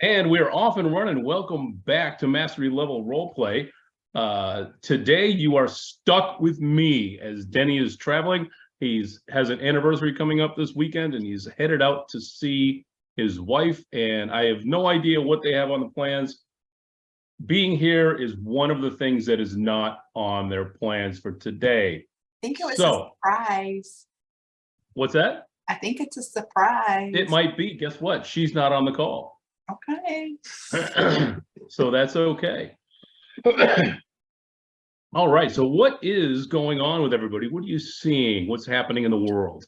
And we're off and running. Welcome back to Mastery Level Roleplay. Today you are stuck with me as Denny is traveling. Has an anniversary coming up this weekend, and he's headed out to see his wife. And I have no idea what they have on the plans. Being here is one of the things that is not on their plans for today. I think it was a surprise. What's that? I think it's a surprise. It might be. Guess what? She's not on the call. Okay. So that's okay. All right. So what is going on with everybody? What are you seeing? What's happening in the world?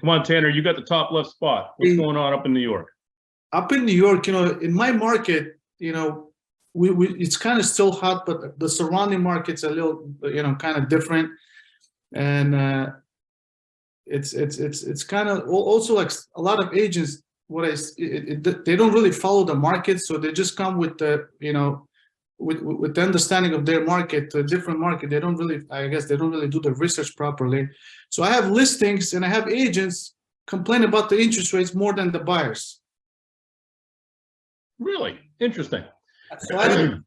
Come on, Tanner. You got the top left spot. What's going on up in New York? Up in New York, in my market, it's kind of still hot, but the surrounding market's a little, kind of different. And it's kind of also like a lot of agents. They don't really follow the market, so they just come with the with the understanding of their market to a different market. They don't really, I guess, they don't really do the research properly. So I have listings and I have agents complain about the interest rates more than the buyers. Really interesting. So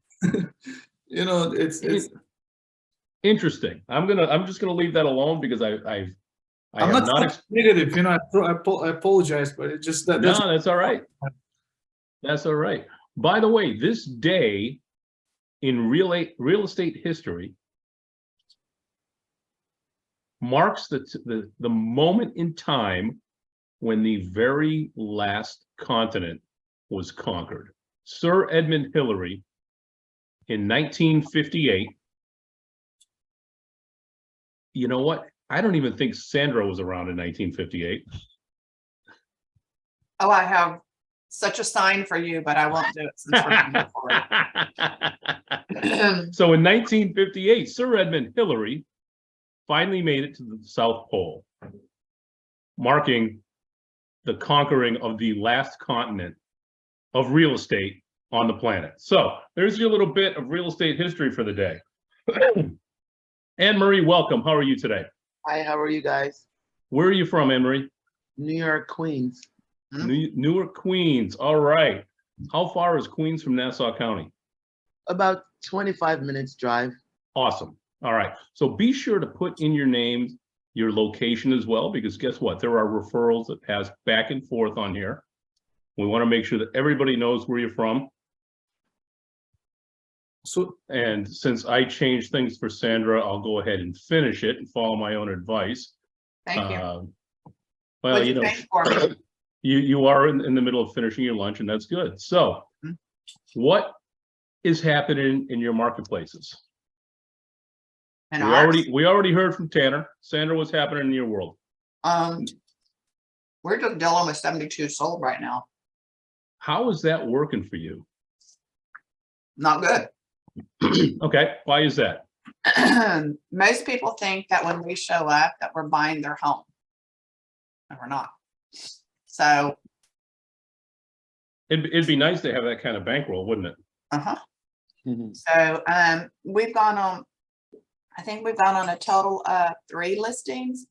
it's interesting. I'm just gonna leave that alone because I'm not negative, I apologize, but it just that's all right. That's all right. By the way, this day in real estate history marks the moment in time when the very last continent was conquered. Sir Edmund Hillary in 1958. You know what? I don't even think Sandra was around in 1958. Oh, I have such a sign for you, but I won't do it since we're going forward. So in 1958, Sir Edmund Hillary finally made it to the South Pole, marking the conquering of the last continent of real estate on the planet. So there's your little bit of real estate history for the day. Anne-Marie, welcome. How are you today? Hi, how are you guys? Where are you from, Anne-Marie? New York, Queens. Newark, Queens. All right. How far is Queens from Nassau County? About 25 minutes drive. Awesome. All right. So be sure to put in your name, your location as well, because guess what? There are referrals that pass back and forth on here. We want to make sure that everybody knows where you're from. So, and since I changed things for Sandra, I'll go ahead and finish it and follow my own advice. Thank you. Well, you are in the middle of finishing your lunch, and that's good. So, what is happening in your marketplaces? And we already heard from Tanner. Sandra, what's happening in your world? We're just dealing with 72 sold right now. How is that working for you? Not good. Okay, why is that? Most people think that when we show up that we're buying their home, and we're not. So it'd be nice to have that kind of bankroll, wouldn't it? So we've gone on, I think we've gone on a total of 3 listings.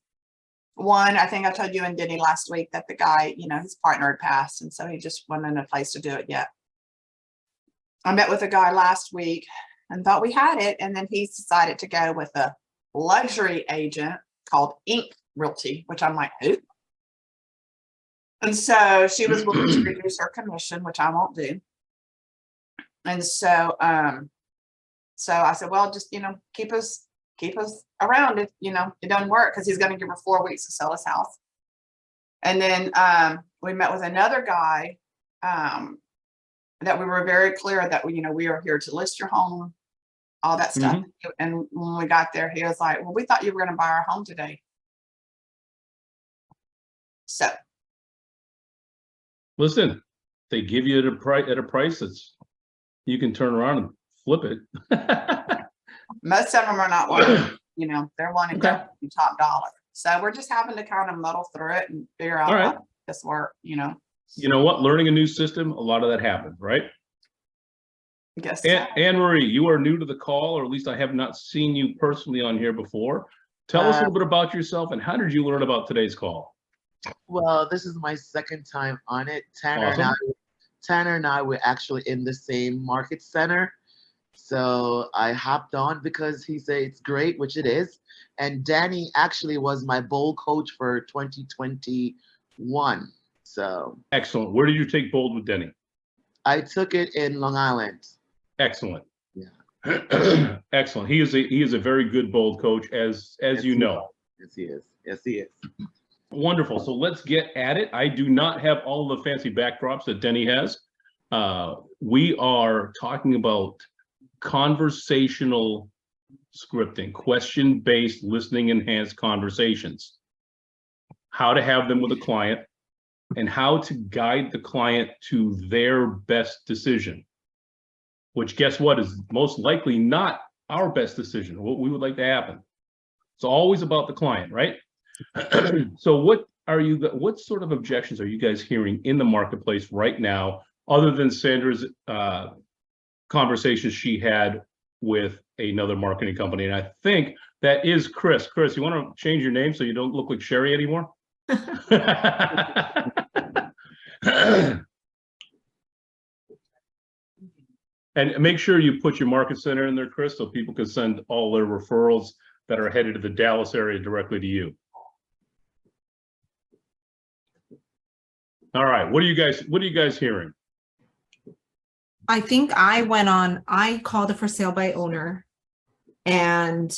One, I think I told you and Denny last week that the guy, his partner had passed, and so he just wasn't in a place to do it yet. I met with a guy last week and thought we had it, and then he's decided to go with a luxury agent called Inc. Realty, which I'm like, who? And so she was willing to reduce her commission, which I won't do. And so so I said, well, just keep us around if it doesn't work, because he's going to give her 4 weeks to sell his house. And then we met with another guy that we were very clear that we are here to list your home, all that stuff. And when we got there, he was like, well, we thought you were going to buy our home today. So listen, they give you at a price that's you can turn around and flip it. Most of them are not wanting, they're wanting top dollar. So we're just having to kind of muddle through it and figure out how to make this work, You know what? Learning a new system, a lot of that happens, right? Yes. Anne-Marie, you are new to the call, or at least I have not seen you personally on here before. Tell us a little bit about yourself and how did you learn about today's call? Well, this is my second time on it. Tanner and I were actually in the same market center. So I hopped on because he said it's great, which it is. And Danny actually was my bowl coach for 2021. So Excellent. Where did you take bold with Denny? I took it in Long Island. Excellent. Yeah. Excellent. He is a very good bold coach, as Yes, you he know. Yes, he is. Yes, he is. Wonderful. So let's get at it. I do not have all the fancy backdrops that Denny has. We are talking about conversational scripting, question-based listening enhanced conversations, how to have them with a client, and how to guide the client to their best decision, which guess what is most likely not our best decision, what we would like to happen. It's always about the client, right? So what sort of objections are you guys hearing in the marketplace right now, other than Sandra's conversations she had with another marketing company? And I think that is Chris. Chris, you want to change your name so you don't look like Sherry anymore? And make sure you put your market center in there, Chris, so people can send all their referrals that are headed to the Dallas area directly to you. All right, what are you guys hearing? I think I called a for sale by owner, and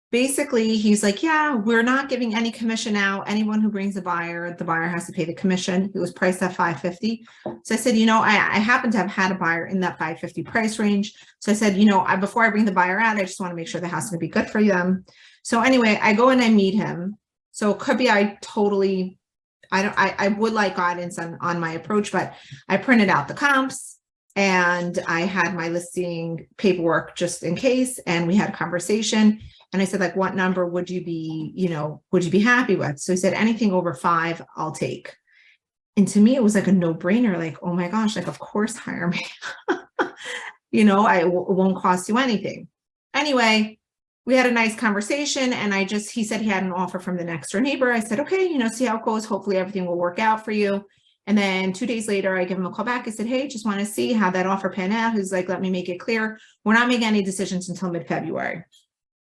basically he's like, yeah, we're not giving any commission out. Anyone who brings a buyer, the buyer has to pay the commission. It was priced at $550. So I said, I happen to have had a buyer in that $550 price range. So I said, before I bring the buyer out, I just want to make sure the house is going to be good for them. So anyway, I go and I meet him. So it could be I would like guidance on my approach, but I printed out the comps and I had my listing paperwork just in case. And we had a conversation. And I said, like, what number would you be happy with? So he said, anything over 5, I'll take. And to me, it was like a no-brainer, like, oh my gosh, like, of course, hire me. It won't cost you anything. Anyway, we had a nice conversation, and he said he had an offer from the next door neighbor. I said, okay, see how it goes. Hopefully everything will work out for you. And then 2 days later, I give him a call back. I said, hey, just want to see how that offer panned out. He's like, let me make it clear. We're not making any decisions until mid-February.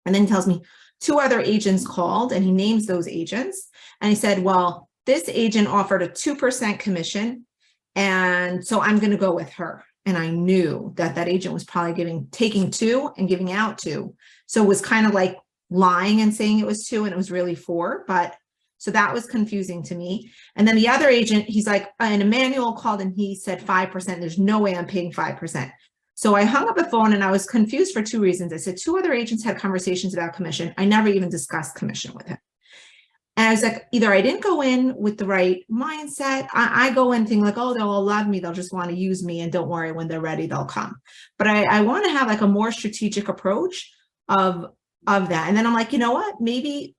And then he tells me 2 other agents called, and he names those agents. And he said, well, this agent offered a 2% commission. And so I'm going to go with her. And I knew that agent was probably taking 2 and giving out 2. So it was kind of like lying and saying it was 2 and it was really 4. So that was confusing to me. And then the other agent, he's like, and Emmanuel called and he said 5%. There's no way I'm paying 5%. So I hung up the phone and I was confused for 2 reasons. I said 2 other agents had conversations about commission. I never even discussed commission with him. And I was like, either I didn't go in with the right mindset. I go in thinking like, oh, they'll all love me. They'll just want to use me. And don't worry, when they're ready, they'll come. But I want to have like a more strategic approach of that. And then I'm like, you know what? Maybe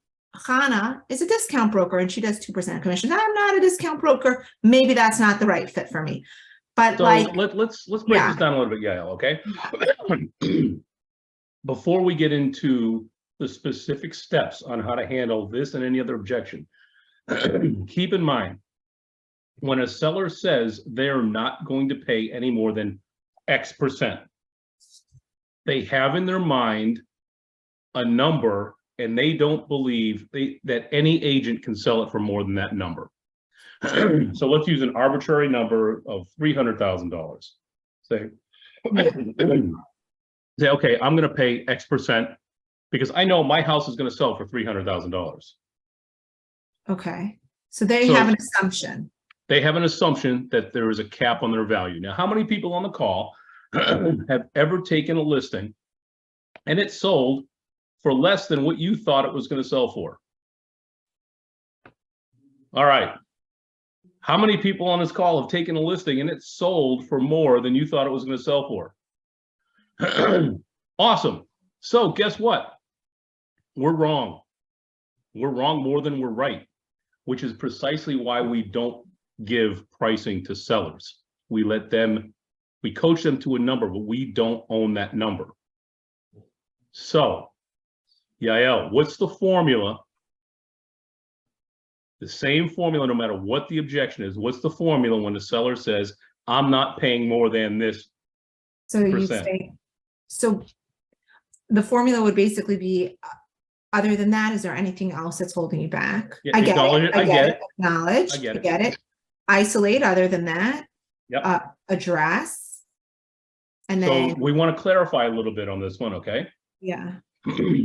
Hannah is a discount broker and she does 2% commission. I'm not a discount broker. Maybe that's not the right fit for me. But so like, let's break this down a little bit, Yael, okay? Before we get into the specific steps on how to handle this and any other objection, keep in mind, when a seller says they're not going to pay any more than X%, they have in their mind a number, and they don't believe that any agent can sell it for more than that number. So let's use an arbitrary number of $300,000. Say, okay, I'm going to pay X% because I know my house is going to sell for $300,000. okay. So they have an assumption. They have an assumption that there is a cap on their value. Now, how many people on the call have ever taken a listing and it sold for less than what you thought it was going to sell for? All right. How many people on this call have taken a listing and it sold for more than you thought it was going to sell for? Awesome. So guess what? We're wrong. We're wrong more than we're right, which is precisely why we don't give pricing to sellers. We coach them to a number, but we don't own that number. So, Yael, what's the formula The same formula, no matter what the objection is. What's the formula when the seller says, I'm not paying more than this? So you percent. say, so the formula would basically be, other than that, is there anything else that's holding you back? Yeah, I get acknowledge it, it, I get it. acknowledge, I get I it. get it. Isolate, other than that. Yep. Address. And So then, we want to clarify a little bit on this one, okay? yeah,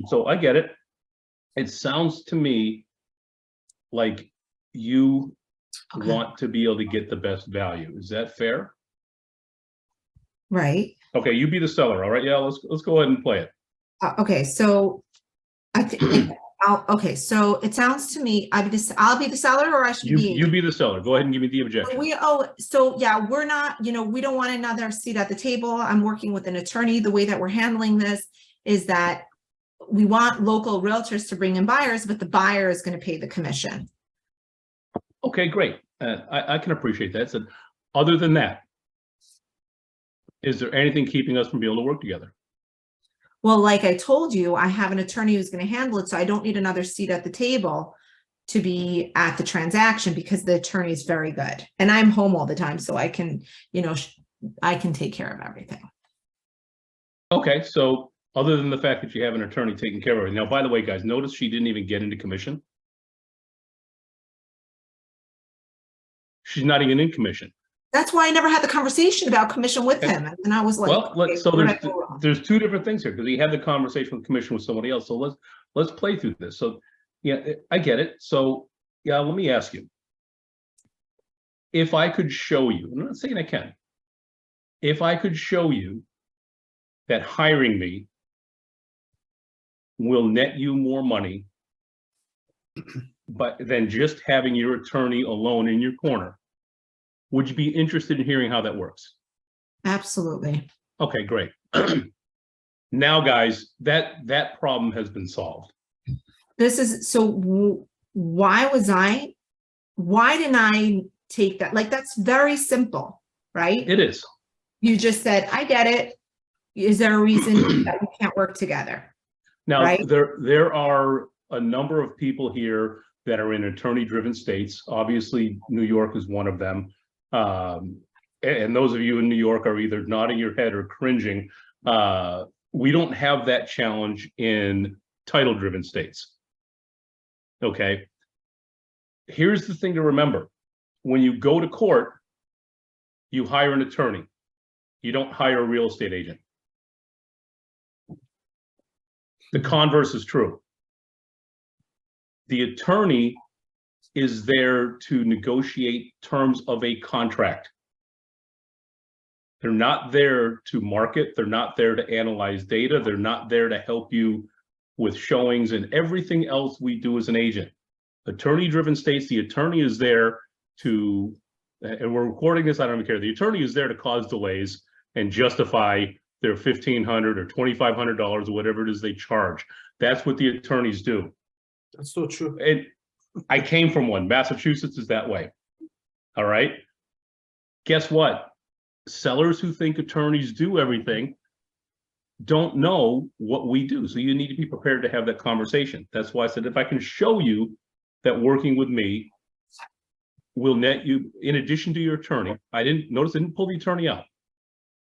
So I get it. It sounds to me like you Okay. want to be able to get the best value. Is that fair? right. Okay, you be the seller, all right? Yeah, let's go ahead and play it. Okay, so I think, okay, so it sounds to me, I'll be the seller, or I should You be. be the seller. Go ahead and give me the objection. So yeah, we're not, we don't want another seat at the table. I'm working with an attorney. The way that we're handling this is that we want local realtors to bring in buyers, but the buyer is going to pay the commission. Okay, great. I can appreciate that. So other than that, is there anything keeping us from being able to work together? Well, like I told you, I have an attorney who's going to handle it, so I don't need another seat at the table to be at the transaction because the attorney is very good. And I'm home all the time, so I can, I can take care of everything. Okay, so other than the fact that you have an attorney taking care of it. Now, by the way, guys, notice she didn't even get into commission. She's not even in commission. That's why I never had the conversation about commission with Okay. him. And I was like, Well, okay, so where did I go wrong? there's two different things here because he had the conversation with commission with somebody else. So let's play through this. So yeah, I get it. So yeah, let me ask you. If I could show you, I'm not saying I can. If I could show you that hiring me will net you more money, but than just having your attorney alone in your corner, would you be interested in hearing how that works? Absolutely. Okay, great. Now, guys, that problem has been solved. This is, so why didn't I take that? Like, that's very simple, right? It is. You just said, I get it. Is there a reason that we can't work together? Now, Right. there are a number of people here that are in attorney-driven states. Obviously, New York is one of them. And those of you in New York are either nodding your head or cringing. We don't have that challenge in title-driven states. Okay. Here's the thing to remember. When you go to court, you hire an attorney. You don't hire a real estate agent. The converse is true. The attorney is there to negotiate terms of a contract. They're not there to market. They're not there to analyze data. They're not there to help you with showings and everything else we do as an agent. Attorney-driven states, the attorney is there to, and we're recording this, I don't even care. The attorney is there to cause delays and justify their $1,500 or $2,500 or whatever it is they charge. That's what the attorneys do. That's so true. And I came from one. Massachusetts is that way. All right. Guess what? Sellers who think attorneys do everything don't know what we do. So you need to be prepared to have that conversation. That's why I said, if I can show you that working with me will net you, in addition to your attorney, I didn't pull the attorney out.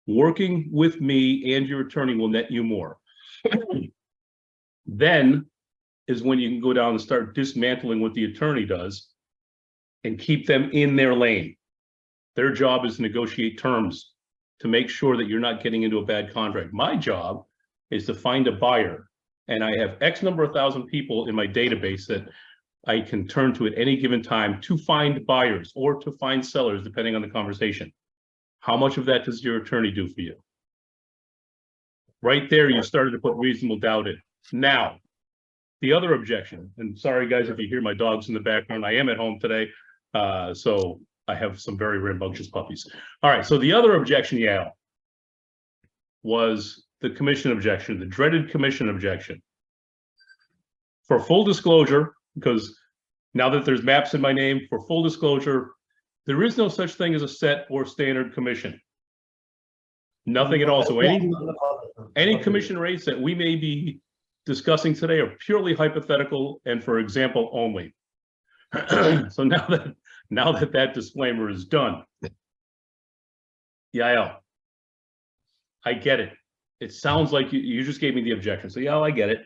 Working with me and your attorney will net you more. Then is when you can go down and start dismantling what the attorney does and keep them in their lane. Their job is to negotiate terms to make sure that you're not getting into a bad contract. My job is to find a buyer, and I have X number of thousand people in my database that I can turn to at any given time to find buyers or to find sellers, depending on the conversation. How much of that does your attorney do for you? Right there, you started to put reasonable doubt in. Now, the other objection, and sorry guys if you hear my dogs in the background, I am at home today, so I have some very rambunctious puppies. All right, so the other objection, yeah, was the commission objection, the dreaded commission objection. For full disclosure, because now that there's maps in my name, for full disclosure, there is no such thing as a set or standard commission. Nothing at all. So any commission rates that we may be discussing today are purely hypothetical and for example only. So now that disclaimer is done, Yael, I get it. It sounds like you just gave me the objection. So Yael, I get it.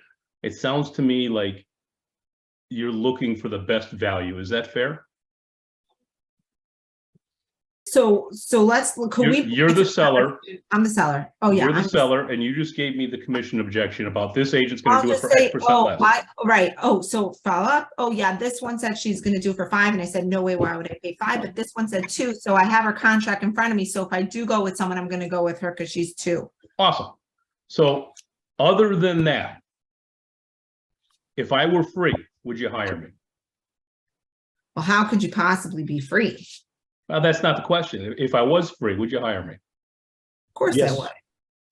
It sounds to me like you're looking for the best value. Is that fair? So let's, You're the seller. I'm the seller. Oh, yeah. You're the I'm seller, and you just gave me the commission objection about this agent's gonna I'll do it just for say, X percent oh, less. right. Oh, so follow up. Oh, yeah, this one said she's gonna do it for 5, and I said, no way, why would I pay 5? But this one said 2, so I have her contract in front of me. So if I do go with someone, I'm gonna go with her because she's 2. Awesome. So other than that, if I were free, would you hire me? Well, how could you possibly be free? Of That's not the question. If I was free, would you hire me? course I Yes. would.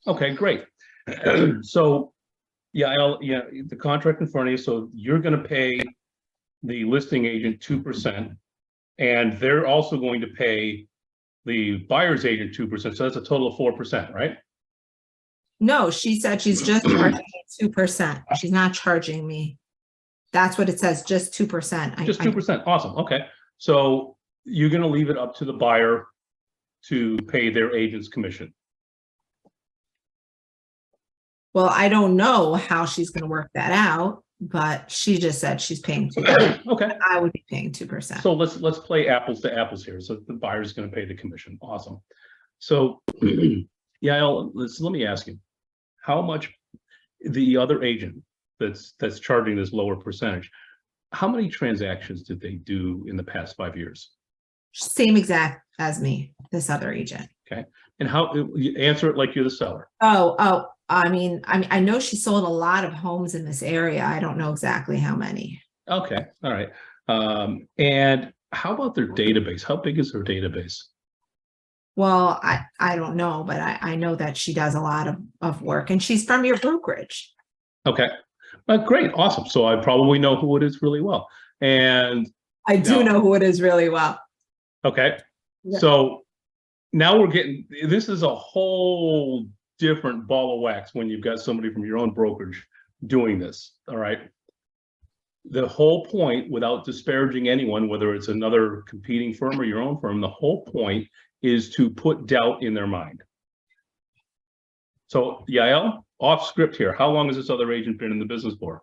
Okay, great. So, yeah, the contract in front of you, so you're gonna pay the listing agent 2%, and they're also going to pay the buyer's agent 2%, so that's a total of 4%, right? No, she said she's just charging me 2%. She's not charging me. That's what it says, just 2%. Just 2%, awesome, okay. So you're gonna leave it up to the buyer to pay their agent's commission. Well, I don't know how she's gonna work that out, but she just said she's paying 2%. Okay, I would be paying 2%. so let's play apples to apples here. So the buyer's gonna pay the commission, awesome. So, Yael, let me ask you, how much the other agent that's charging this lower percentage, how many transactions did they do in the past 5 years? Same exact as me, this other agent. And how, you answer it like you're the seller. I mean, I know she sold a lot of homes in this area. I don't know exactly how many. Okay, all right. And how about their database? How big is their database? Well, I don't know, but I know that she does a lot of work, and she's from your brokerage. Okay, great, awesome. So I probably know who it is really well. And I do know who it is really well. okay, Yeah. so now this is a whole different ball of wax when you've got somebody from your own brokerage doing this, all right? The whole point, without disparaging anyone, whether it's another competing firm or your own firm, the whole point is to put doubt in their mind. So Yael, off script here, how long has this other agent been in the business for?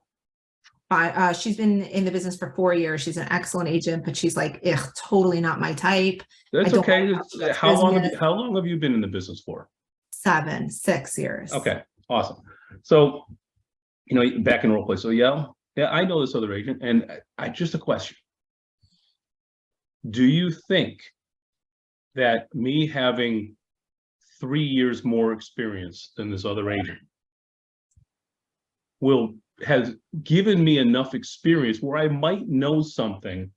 She's been in the business for 4 years. She's an excellent agent, but she's like, ugh, totally not my type. That's don't okay. like how she does How business. long have you been in the business for? 6 years. Okay, awesome. So, back in role play. So yeah, I know this other agent, and I just a question. Do you think that me having 3 years more experience than this other agent has given me enough experience where I might know something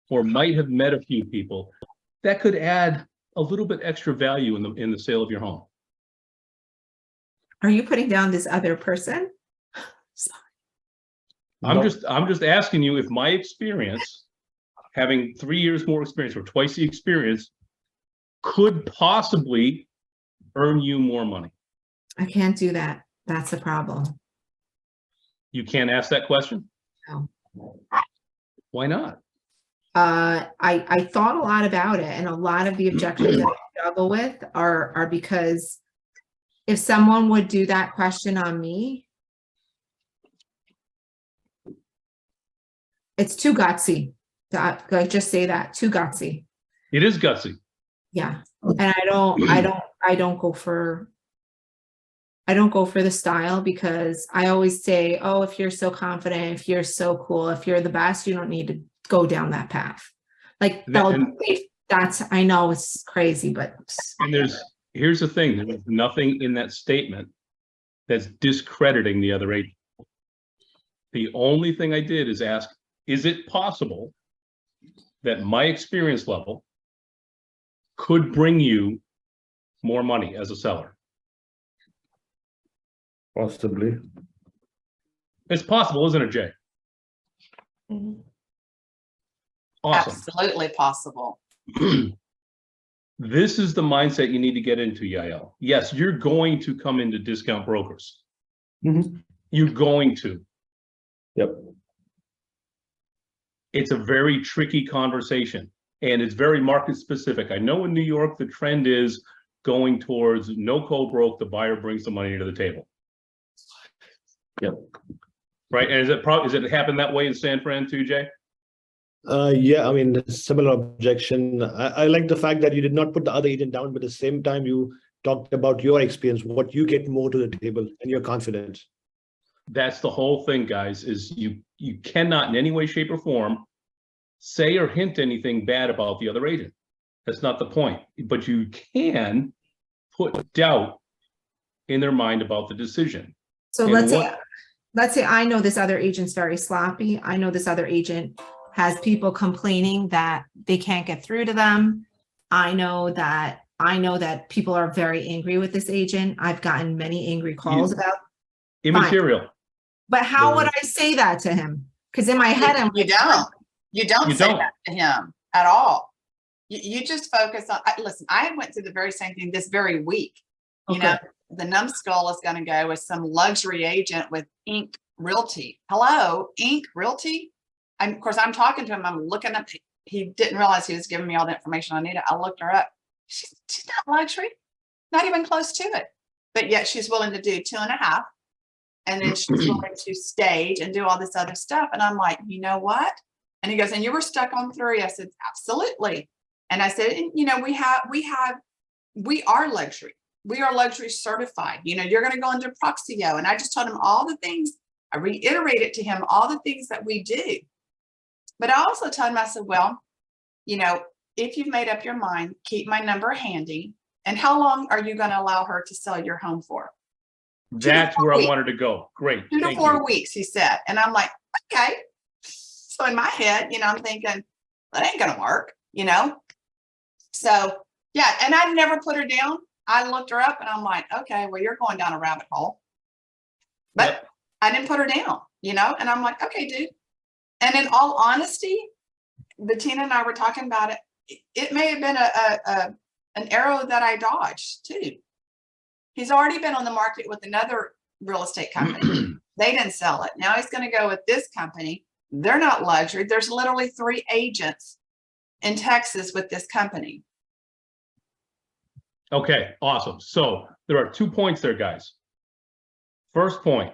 or might have met a few people that could add a little bit extra value in the sale of your home? Are you putting down this other person? I'm just asking you if my experience, having 3 years more experience or twice the experience, could possibly earn you more money. I can't do that. That's the problem. You can't ask that question? No. Why not? I thought a lot about it, and a lot of the objections that I struggle with are because if someone would do that question on me, it's too gutsy. Like, just say that, too gutsy. It is gutsy. Yeah. And I don't go for the style, because I always say, oh, if you're so confident, if you're so cool, if you're the best, you don't need to go down that path. Like, I know it's crazy, but. And here's the thing, there's nothing in that statement that's discrediting the other agent. The only thing I did is ask, is it possible that my experience level could bring you more money as a seller? Possibly. It's possible, isn't it, Jay? Mhm. Awesome. Absolutely possible. This is the mindset you need to get into, Yael. Yes, you're going to come into discount brokers. Mhm. You're going to. Yep. it's a very tricky conversation, and it's very market specific. I know in New York, the trend is going towards no co-broke, the buyer brings the money to the table. Yep. Right, and is it happen that way in San Fran too, Jay? Yeah, I mean, similar objection. I like the fact that you did not put the other agent down, but at the same time, you talked about your experience, what you get more to the table, and you're confident. That's the whole thing, guys, is you cannot in any way, shape, or form say or hint anything bad about the other agent. That's not the point. But you can put doubt in their mind about the decision. So And let's say I know this other agent's very sloppy. I know this other agent has people complaining that they can't get through to them. I know that people are very angry with this agent. I've gotten many angry calls about Immaterial. But how would I say that to him? Because in my head, I'm You don't. You don't You say don't. that to him at all. You just focus on, listen, I went through the very same thing this very week. You know, the numbskull is going to go with some luxury agent with Inc. Realty. Hello, Inc. Realty? And of course, I'm talking to him. I'm looking up. He didn't realize he was giving me all the information I needed. I looked her up. She's not luxury, not even close to it. But yet she's willing to do 2.5. And then she's willing to stage and do all this other stuff. And I'm like, you know what? And he goes, and you were stuck on 3. I said, absolutely. And I said, you know, we are luxury. We are luxury certified. You know, you're going to go into Proxio. And I just told him all the things. I reiterated to him all the things that we do. But I also told him, I said, well, you know, if you've made up your mind, keep my number handy. And how long are you going to allow her to sell your home for? That's where I wanted to go. Great. 2 to Thank 4 you. weeks, he said. And I'm like, okay. So in my head, you know, I'm thinking, that ain't going to work, you know? So, yeah. And I never put her down. I looked her up and I'm like, okay, well, you're going down a rabbit hole. But Yep. I didn't put her down, you know? And I'm like, okay, dude. And in all honesty, Bettina and I were talking about it. It may have been an arrow that I dodged too. He's already been on the market with another real estate company. They didn't sell it. Now he's going to go with this company. They're not luxury. There's literally 3 agents in Texas with this company. Okay, awesome. So there are 2 points there, guys. First point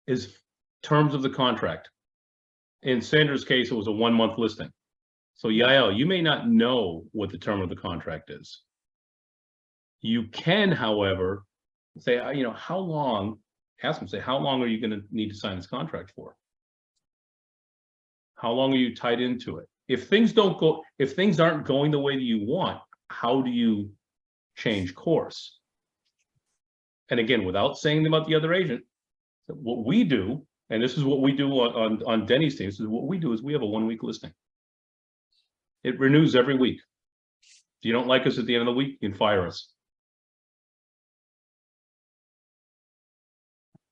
is terms of the contract. In Sandra's case, it was a 1-month listing. So Yael, you may not know what the term of the contract is. You can, however, say, you know, how long, ask them, say, how long are you going to need to sign this contract for? How long are you tied into it? If things aren't going the way that you want, how do you change course? And again, without saying about the other agent, what we do, and this is what we do on Denny's team, this is what we do is we have a 1-week listing. It renews every week. If you don't like us at the end of the week, you can fire us.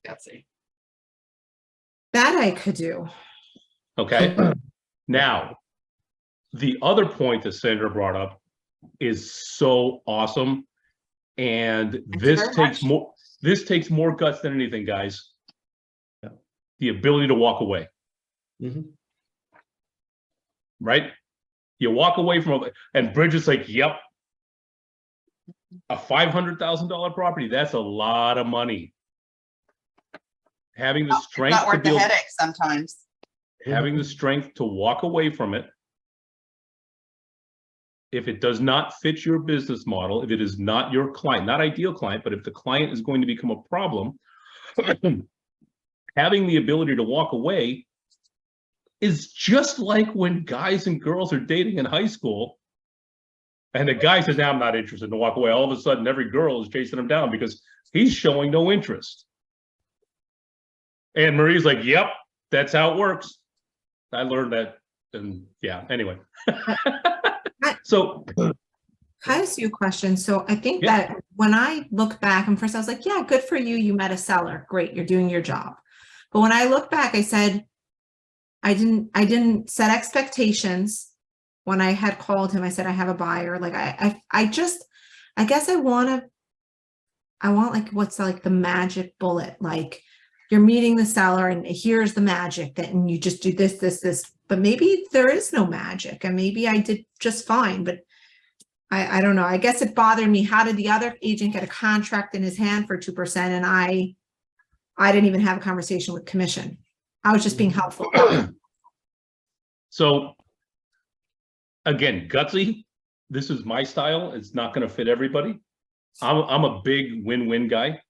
Let's see. that I could do. Okay. Now, the other point that Sandra brought up is so awesome. And Thank you this very takes much. more guts than anything, guys. Yeah. The ability to walk away. Mhm. Right? You walk away from and Bridget's like, yep. A $500,000 property, that's a lot of money. Having the It's strength not to worth the build, headache sometimes. having the strength to walk away from it. If it does not fit your business model, if it is not your client, not ideal client, but if the client is going to become a problem, having the ability to walk away is just like when guys and girls are dating in high school and the guy says, I'm not interested, to walk away. All of a sudden, every girl is chasing him down because he's showing no interest. And Marie's like, yep, that's how it works. I learned that. And yeah, anyway. So Can I ask you a question? So I think Yeah. that when I look back, and first I was like, yeah, good for you. You met a seller. Great. You're doing your job. But when I look back, I said, I didn't set expectations. When I had called him, I said, I have a buyer. Like I guess I want like, what's like the magic bullet? Like you're meeting the seller and here's the magic that, and you just do this, but maybe there is no magic and maybe I did just fine, but I don't know. I guess it bothered me. How did the other agent get a contract in his hand for 2% and I didn't even have a conversation with commission. I was just being helpful. So again, gutsy, this is my style. It's not going to fit everybody. I'm a big win-win guy.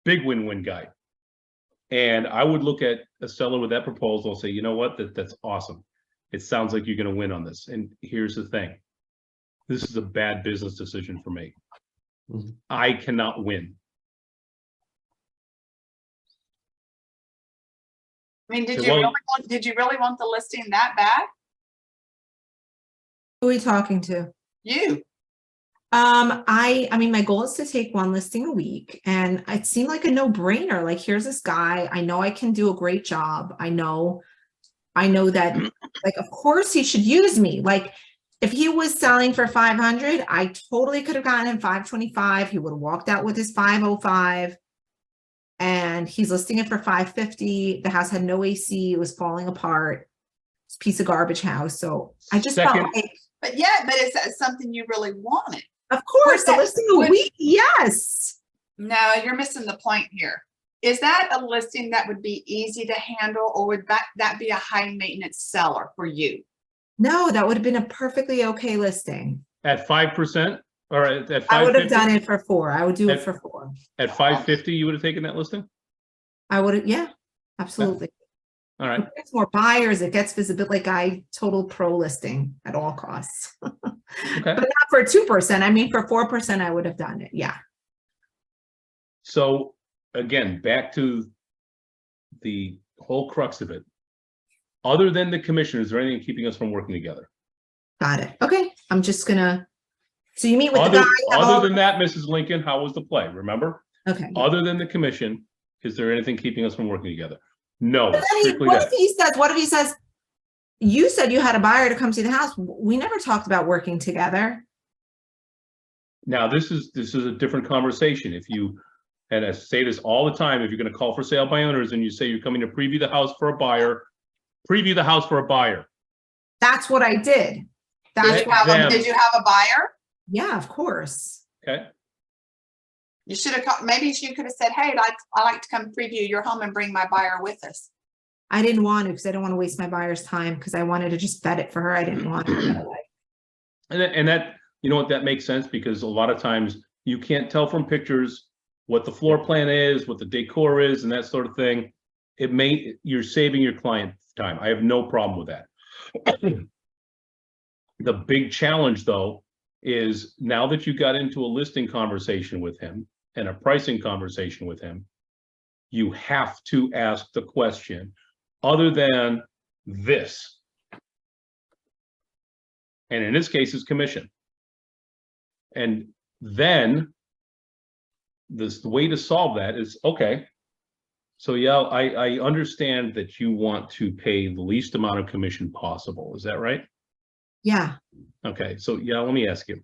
Big win-win guy. And I would look at a seller with that proposal and say, you know what, that's awesome. It sounds like you're going to win on this. And here's the thing. This is a bad business decision for me. I cannot win. I mean, did So, you well- really did you really want the listing that bad? Who are we talking to? You. I mean, my goal is to take one listing a week and it seemed like a no-brainer. Like, here's this guy. I know I can do a great job. I know that, like, of course he should use me. Like, if he was selling for 500, I totally could have gotten him 525. He would have walked out with his 505. And he's listing it for 550. The house had no AC. It was falling apart. It's a piece of garbage house. So I just felt Second- like, But yeah, but it's something you really wanted. of course, the that- listing a would- week. Yes. No, you're missing the point here. Is that a listing that would be easy to handle, or would that be a high maintenance seller for you? No, that would have been a perfectly okay listing. At 5% or at 550? I would have done it for 4. I would do it At- for 4. At 550, you would have taken that listing? I would have, yeah, absolutely. All right. It gets more buyers, it gets visibility, like I total pro listing at all costs. Okay. But not for 2%. I mean, for 4%, I would have done it. Yeah. So again, back to the whole crux of it. Other than the commission, is there anything keeping us from working together? Got it. Okay. I'm just gonna, so you meet with the Other, guy. have all- other than that, Mrs. Lincoln, how was the play? Remember? Okay. Other than the commission, is there anything keeping us from working together? No, But then strictly what that. if he says, you said you had a buyer to come see the house. We never talked about working together. Now, this is a different conversation. If you, and I say this all the time, if you're going to call for sale by owners and you say you're coming to preview the house for a buyer, preview the house for a buyer. That's what I did. That's Did you why, them. did you have a buyer? yeah, of course. Okay. You should have called, maybe you could have said, hey, I like to come preview your home and bring my buyer with us. I didn't want to because I don't want to waste my buyer's time because I wanted to just vet it for her. I didn't want to. And that, you know what, that makes sense because a lot of times you can't tell from pictures what the floor plan is, what the decor is, and that sort of thing. You're saving your client time. I have no problem with that. The big challenge, though, is now that you got into a listing conversation with him and a pricing conversation with him, you have to ask the question, other than this. And in this case, it's commission. And then the way to solve that is, okay, so yeah, I understand that you want to pay the least amount of commission possible. Is that right? Yeah. Okay, so yeah, let me ask you.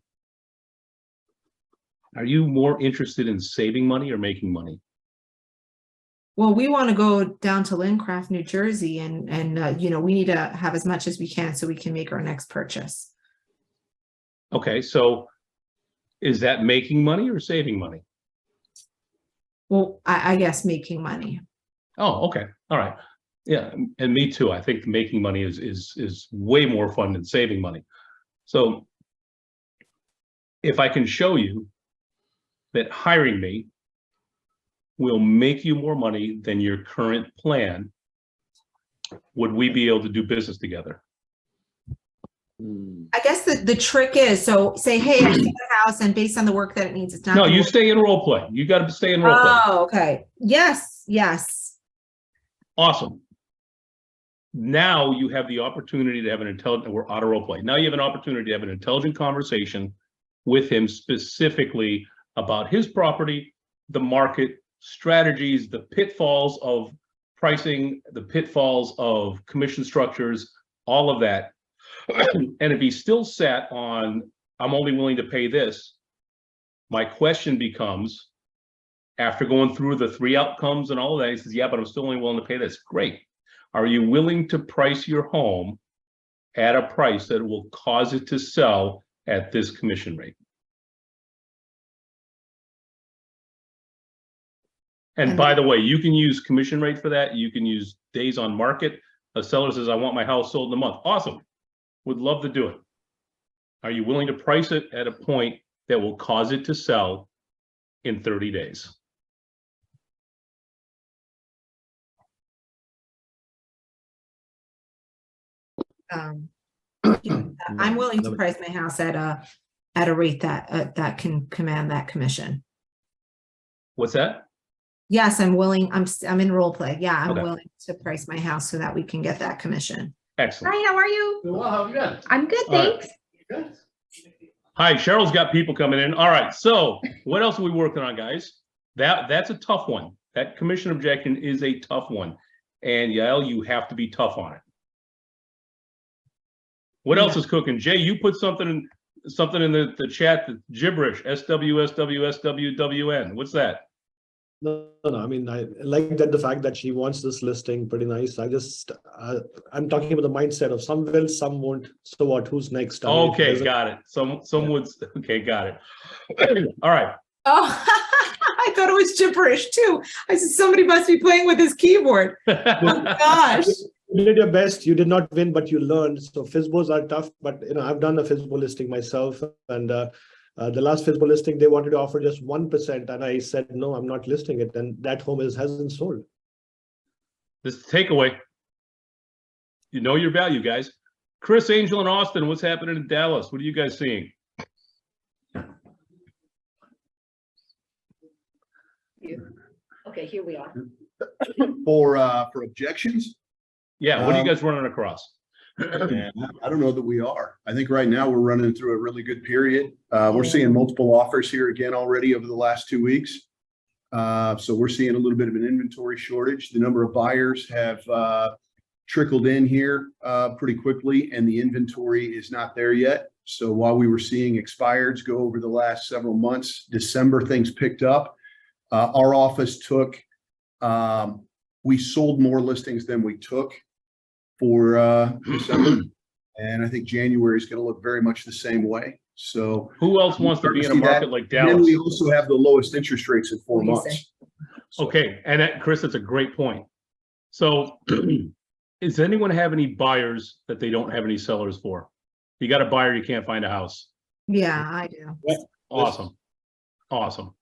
Are you more interested in saving money or making money? Well, we want to go down to Lincraft, New Jersey, and you know, we need to have as much as we can so we can make our next purchase. Okay, so is that making money or saving money? Well, I guess making money. Oh, okay, all right. Yeah, and me too. I think making money is way more fun than saving money. So if I can show you that hiring me will make you more money than your current plan, would we be able to do business together? I guess the trick is, so say, hey, I see the house and based on the work that it needs, it's not. No, gonna you work. stay in role play. You got to stay in role play. Oh, okay. Yes, yes. Awesome. Now you have the opportunity to have an intelligent, we're out of role play. Now you have an opportunity to have an intelligent conversation with him specifically about his property, the market, strategies, the pitfalls of pricing, the pitfalls of commission structures, all of that. And if he's still set on, I'm only willing to pay this, my question becomes, after going through the 3 outcomes and all of that, he says, yeah, but I'm still only willing to pay this. Great. Are you willing to price your home at a price that will cause it to sell at this commission rate? And by the way, you can use commission rate for that. You can use days on market. A seller says, I want my house sold in a month. Awesome. Would love to do it. Are you willing to price it at a point that will cause it to sell in 30 days? I'm willing to price my house at a rate that can command that commission. What's that? Yes, I'm willing. I'm in role play. Yeah, I'm Okay. willing to price my house so that we can get that commission. Excellent. Hi, how are you? Well, how have you been? I'm good, All right. thanks. Hi, Cheryl's got people coming in. All right, so what else are we working on, guys? That's a tough one. That commission objection is a tough one. And Yael, you have to be tough on it. What else is cooking? Jay, you put something in the chat, the gibberish, SWSWSWWN. What's that? No, I mean, I like that the fact that she wants this listing pretty nice. I'm talking about the mindset of some will, some won't. So what? Who's next? I mean, Okay, got it. Some would. Okay, got it. All right. Oh, I thought it was gibberish too. I said somebody must be playing with his keyboard. Oh gosh. You did your best. You did not win, but you learned. So FISBOs are tough, but I've done a FISBO listing myself, and the last FISBO listing they wanted to offer just 1%, and I said no, I'm not listing it, and that home hasn't sold. This is the takeaway. You know your value, guys. Chris, Angel, and Austin, what's happening in Dallas? What are you guys seeing? Okay, here we are. For objections, Yeah, what are you guys running across? and I don't know that we are. I think right now we're running through a really good period. We're seeing multiple offers here again already over the last 2 weeks. So we're seeing a little bit of an inventory shortage. The number of buyers have trickled in here pretty quickly, and the inventory is not there yet. So while we were seeing expireds go over the last several months, December things picked up. Our office we sold more listings than we took for December, and I think January is going to look very much the same way. So Who else wants to be in a market like and then Dallas? we also have the lowest interest rates in 4 What do you months. So, Okay, and Chris, that's a great point. So does anyone have any buyers that they don't have any sellers for? You got a buyer, you can't find a house. Yeah, I do. Awesome. Awesome.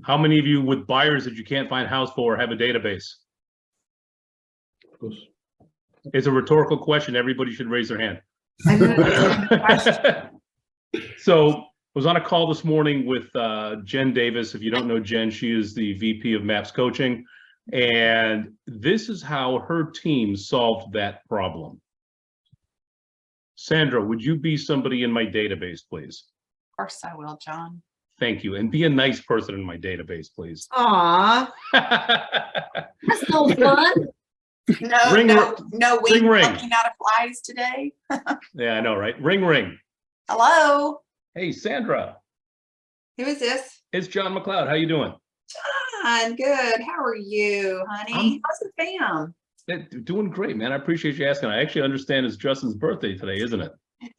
How many of you with buyers that you can't find a house for have a database? Of course. It's a rhetorical question. Everybody should raise their hand. I'm gonna- So I was on a call this morning with Jen Davis. If you don't know Jen, she is the VP of MAPS Coaching. And this is how her team solved that problem. Sandra, would you be somebody in my database, please? Of course I will, John. Thank you. And be a nice person in my database, please. Aw, that's no fun. No, Ring, no weed ring. looking out of flies today. Yeah, I know, right? Ring, ring. Hello, Hey, Sandra, who is this? it's John McLeod. How you doing? John, good. How are you, honey? How's the fam? Doing great, man. I appreciate you asking. I actually understand it's Justin's birthday today, isn't it?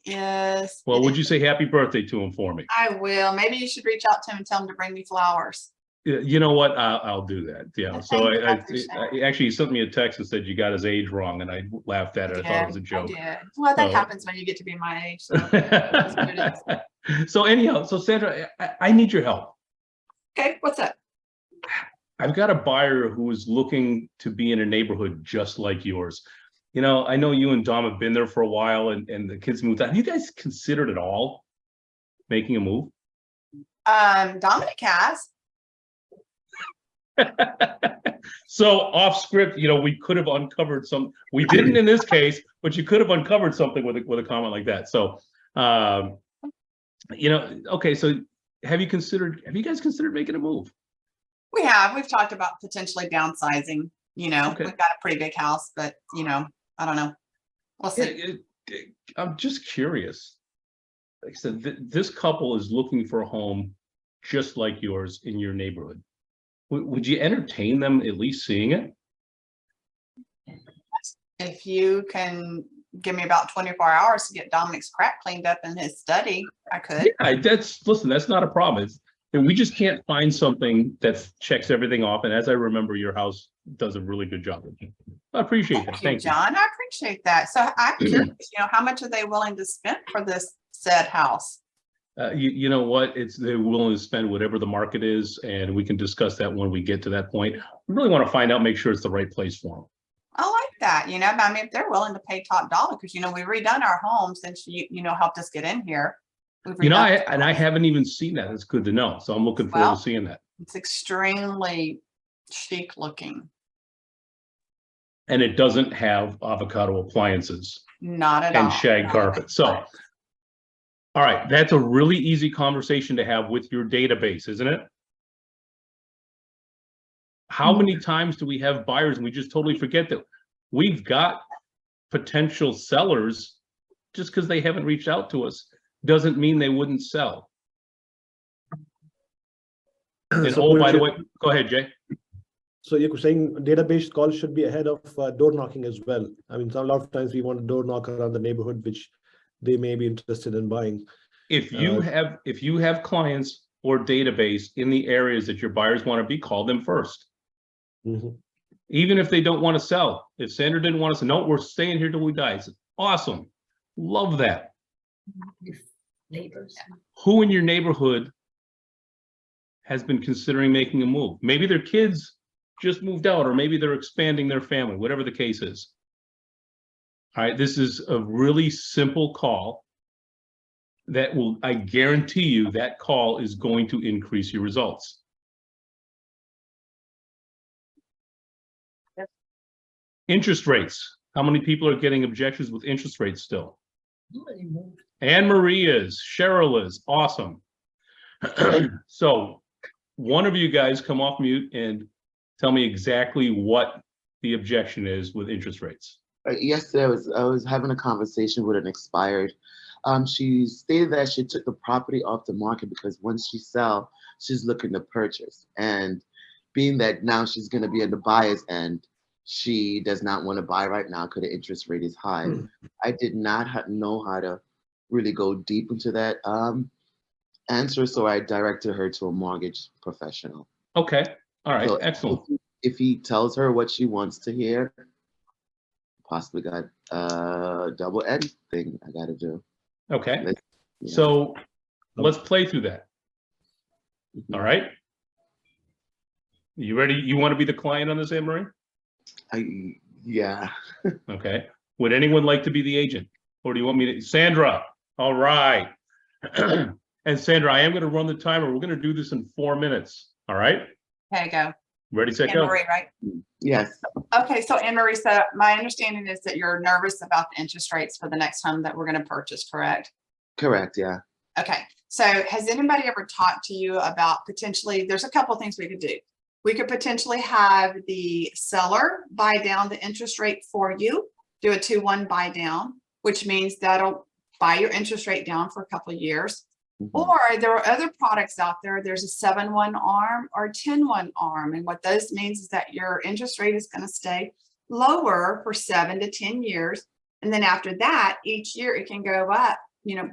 Yes. Well, would you say happy birthday to him for me? I will. Maybe you should reach out to him and tell him to bring me flowers. You know what? I'll do that. Yeah. Yeah, So thank you. I I appreciate actually he sent me a text and said you got his age wrong, and I laughed at it. I thought it was a joke. I did. Well, that So- happens when you get to be my age. So. what it So anyhow, so Sandra, I need your help. Okay, what's up? I've got a buyer who is looking to be in a neighborhood just like yours. You know, I know you and Dom have been there for a while, and the kids moved out. Have you guys considered at all making a move? Dominic has. So off script, you know, we could have uncovered some. We didn't in this case, but you could have uncovered something with a comment like that. So, you know, okay. So, have you guys considered making a move? We have. We've talked about potentially downsizing. You know, Okay. we've got a pretty big house, but you know, I don't know. We'll see. I'm just curious. Like I said, this couple is looking for a home just like yours in your neighborhood. Would you entertain them at least seeing it? if you can give me about 24 hours to get Dominic's crap cleaned up in his study, I could. Yeah, listen, that's not a problem. And we just can't find something that checks everything off. And as I remember, your house does a really good job. I appreciate that. Thank you, Thank you. John. I appreciate that. So I'm curious, how much are they willing to spend for this said house? You know what? They're willing to spend whatever the market is, and we can discuss that when we get to that point. We really want to find out, make sure it's the right place for them. I like that, but I mean, if they're willing to pay top dollar, because, we've redone our home since you helped us get in here. We've I redone- haven't even seen that. That's good to know. So I'm looking forward Well, to seeing that. It's extremely chic looking. And it doesn't have avocado appliances Not at all. and shag Not carpet. at So, all. all right, that's a really easy conversation to have with your database, isn't it? How many times do we have buyers and we just totally forget that we've got potential sellers? Just because they haven't reached out to us doesn't mean they wouldn't sell. And So oh, by the Pooja, way, go ahead, Jay. So you're saying database calls should be ahead of door knocking as well. I mean, a lot of times we want to door knock around the neighborhood, which they may be interested in buying. If you have clients or database in the areas that your buyers want to be, call them first. Mhm. Even if they don't want to sell. If Sandra didn't want to say, no, we're staying here till we die. It's awesome. Love that. Neighbors. Who in your neighborhood has been considering making a move? Maybe their kids just moved out, or maybe they're expanding their family, whatever the case is. All right, this is a really simple call that will, I guarantee you, that call is going to increase your results. Yep. Interest rates. How many people are getting objections with interest rates still? Somebody moved. Anne Marie is, Cheryl is, awesome. So one of you guys come off mute and tell me exactly what the objection is with interest rates. Yesterday, I was having a conversation with an expired. She stated that she took the property off the market because once she sell, she's looking to purchase. And being that now she's going to be at the buyer's end, she does not want to buy right now because the interest rate is high. I did not know how to really go deep into that answer, so I directed her to a mortgage professional. Okay, all right, So excellent. If he tells her what she wants to hear, possibly got a double ed thing I got to do. Okay, Yeah. so let's play through that. Mhm. All right. You ready? You want to be the client on this, Anne Marie? Yeah. Okay. Would anyone like to be the agent? Or do you want me to? Sandra, all right. And Sandra, I am going to run the timer. We're going to do this in 4 minutes. All right. Okay, go. Ready, set, Anne go. Marie, right? Yes. Okay, so Anne Marie, so my understanding is that you're nervous about the interest rates for the next home that we're going to purchase, correct? Correct. Yeah. Okay, so has anybody ever talked to you about potentially, there's a couple of things we could do. We could potentially have the seller buy down the interest rate for you, do a 2-1 buy down, which means that'll buy your interest rate down for a couple of years. Mhm. Or there are other products out there. There's a 7-1 arm or 10-1 arm. And what those means is that your interest rate is going to stay lower for 7 to 10 years. And then after that, each year it can go up,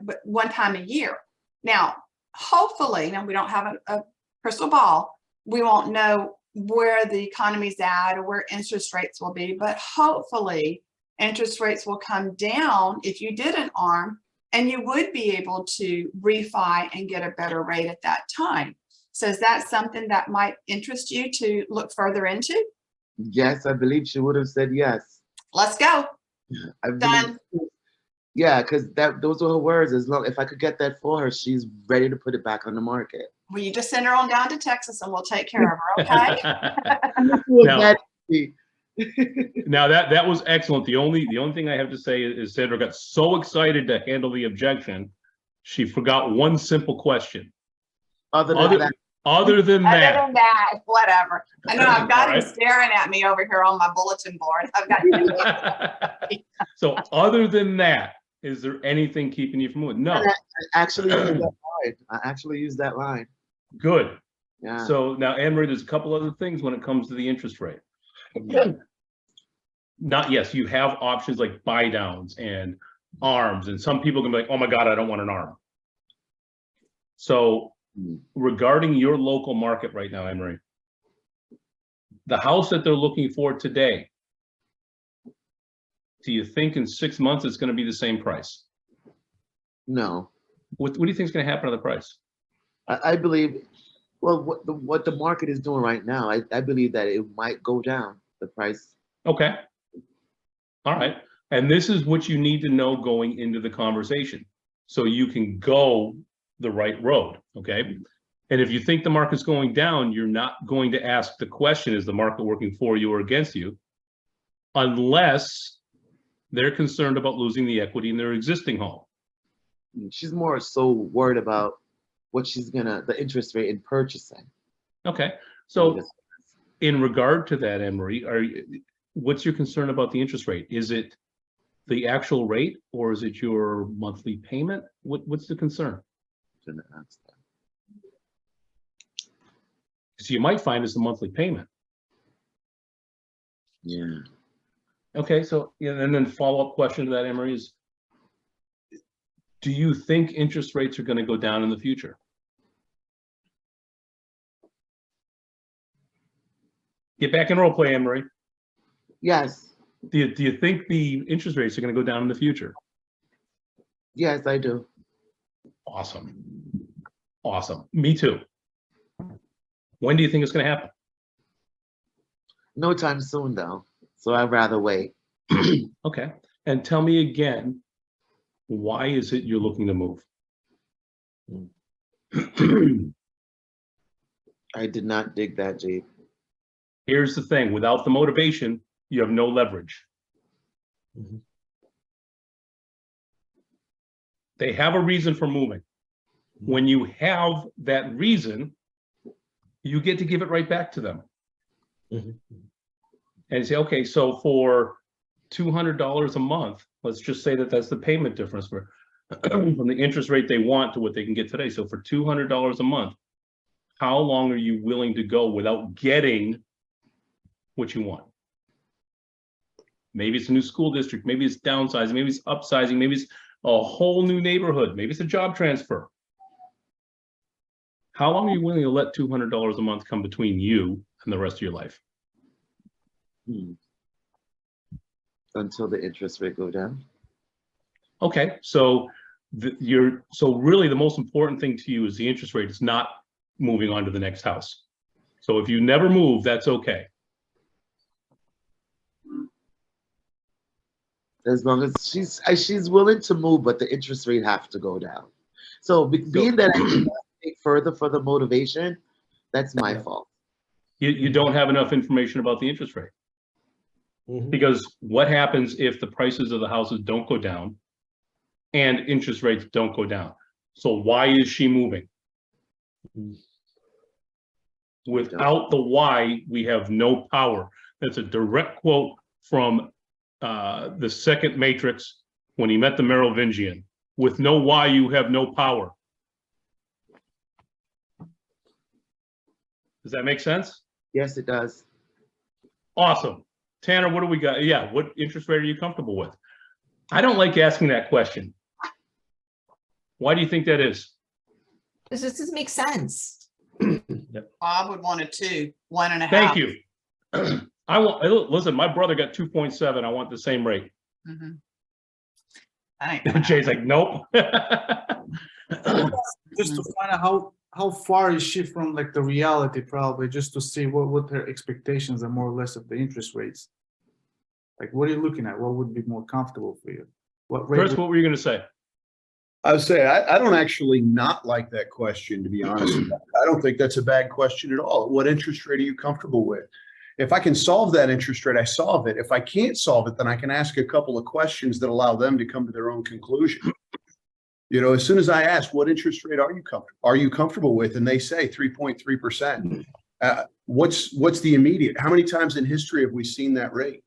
but one time a year. Now, hopefully, we don't have a crystal ball. We won't know where the economy's at or where interest rates will be, but hopefully interest rates will come down if you did an arm, and you would be able to refi and get a better rate at that time. So is that something that might interest you to look further into? Yes, I believe she would have said yes. Let's go. I believe- Done. Yeah, because those were her words. As long if I could get that for her, she's ready to put it back on the market. Well, you just send her on down to Texas and we'll take care of her, okay? Now- That- Now that was excellent. The only thing I have to say is Sandra got so excited to handle the objection, she forgot one simple question. Other than that, Other than Other that, than that, whatever. I know I've got him Alright. staring at me over here on my bulletin board. I've got so other than that, is there anything keeping you from moving? No. I actually used that line. I actually used that line. Good. Yeah. So now, Anne Marie, there's a couple other things when it comes to the interest rate. not, yes, you have options like buy downs and arms, and some people can be like, oh my God, I don't want an arm. So regarding your local market right now, Emery, the house that they're looking for today, do you think in 6 months it's going to be the same price? No, What do you think is going to happen to the price? I believe, well, what the market is doing right now, I believe that it might go down, the price. Okay. All right. And this is what you need to know going into the conversation so you can go the right road. Okay. And if you think the market's going down, you're not going to ask the question, is the market working for you or against you? Unless they're concerned about losing the equity in their existing home. She's more so worried about what she's gonna, the interest rate in purchasing. Okay. So in regard to that, Emery, what's your concern about the interest rate? Is it the actual rate or is it your monthly payment? What's the concern? So you might find it's the monthly payment. Yeah. Okay, so and then follow-up question to that, Emery, is do you think interest rates are going to go down in the future? Get back in role play, Emery. Yes. Do you think the interest rates are going to go down in the future? Yes, I do. Awesome. Awesome. Me too. When do you think it's going to happen? No time soon, though. So I'd rather wait. Okay. And tell me again, why is it you're looking to move? I did not dig that deep. Here's the thing. Without the motivation, you have no leverage. Mhm. They have a reason for moving. When you have that reason, you get to give it right back to them. Mhm. And you say, okay, so for $200 a month, let's just say that that's the payment difference for from the interest rate they want to what they can get today. So for $200 a month, how long are you willing to go without getting what you want? Maybe it's a new school district, maybe it's downsizing, maybe it's upsizing, maybe it's a whole new neighborhood, maybe it's a job transfer. How long are you willing to let $200 a month come between you and the rest of your life? Until the interest rate go down. Okay, so really the most important thing to you is the interest rate. It's not moving on to the next house. So if you never move, that's okay. As long as she's willing to move, but the interest rate have to go down. So being that I did not take further for the motivation, that's my fault. You don't have enough information about the interest rate. Mhm. Because what happens if the prices of the houses don't go down and interest rates don't go down? So why is she moving? Without the why, we have no power. That's a direct quote from the second Matrix when he met the Merovingian. With no why, you have no power. Does that make sense? Yes, it does. Awesome. Tanner, what do we got? Yeah, what interest rate are you comfortable with? I don't like asking that question. Why do you think that is? This just makes sense. I would want a 2, 1.5. Thank you. Listen, my brother got 2.7. I want the same rate. Mhm. That ain't gonna Jay's like, nope. Just to find out how far is she from like the reality, probably just to see what her expectations are more or less of the interest rates. Like, what are you looking at? What would be more comfortable for you? What rate? Chris, what were you going to say? I would say I don't actually not like that question, to be honest with you. I don't think that's a bad question at all. What interest rate are you comfortable with? If I can solve that interest rate, I solve it. If I can't solve it, then I can ask a couple of questions that allow them to come to their own conclusion. You know, as soon as I ask, what interest rate are you comfortable with? And they say 3.3%. What's the immediate? How many times in history have we seen that rate?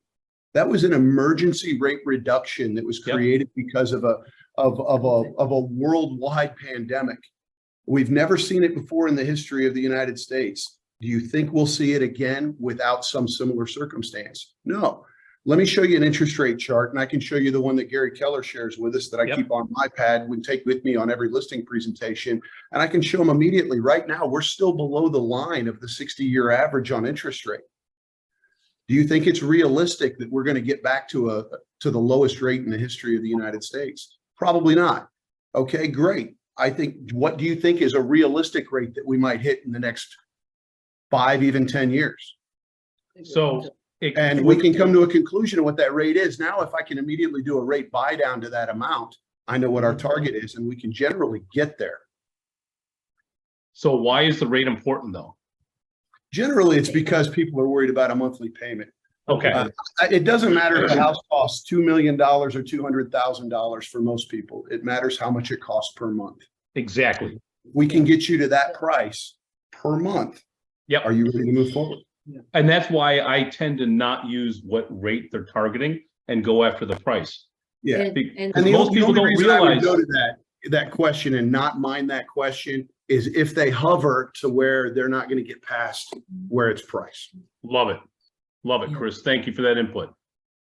That was an emergency rate reduction that was created because of a worldwide pandemic. We've never seen it before in the history of the United States. Do you think we'll see it again without some similar circumstance? No. Let me show you an interest rate chart, and I can show you the one that Gary Keller shares with us that I Yep. keep on my pad and take with me on every listing presentation. And I can show them immediately right now, we're still below the line of the 60-year average on interest rate. Do you think it's realistic that we're going to get back to the lowest rate in the history of the United States? Probably not. Okay, great. I think, what do you think is a realistic rate that we might hit in the next 5, even 10 years? So. And we can come to a conclusion of what that rate is. Now, if I can immediately do a rate buy down to that amount, I know what our target is, and we can generally get there. So why is the rate important though? Generally, it's because people are worried about a monthly payment. Okay, It doesn't matter if the house costs $2 million or $200,000 for most people. It matters how much it costs per month. exactly. We can get you to that price per month. Yep. Are you ready to move forward? And that's why I tend to not use what rate they're targeting and go after the price. Yeah. And And the most only people don't reason I would realize. go to that question and not mind that question is if they hover to where they're not going to get past where it's priced. Love it. Love it, Chris. Thank you for that input.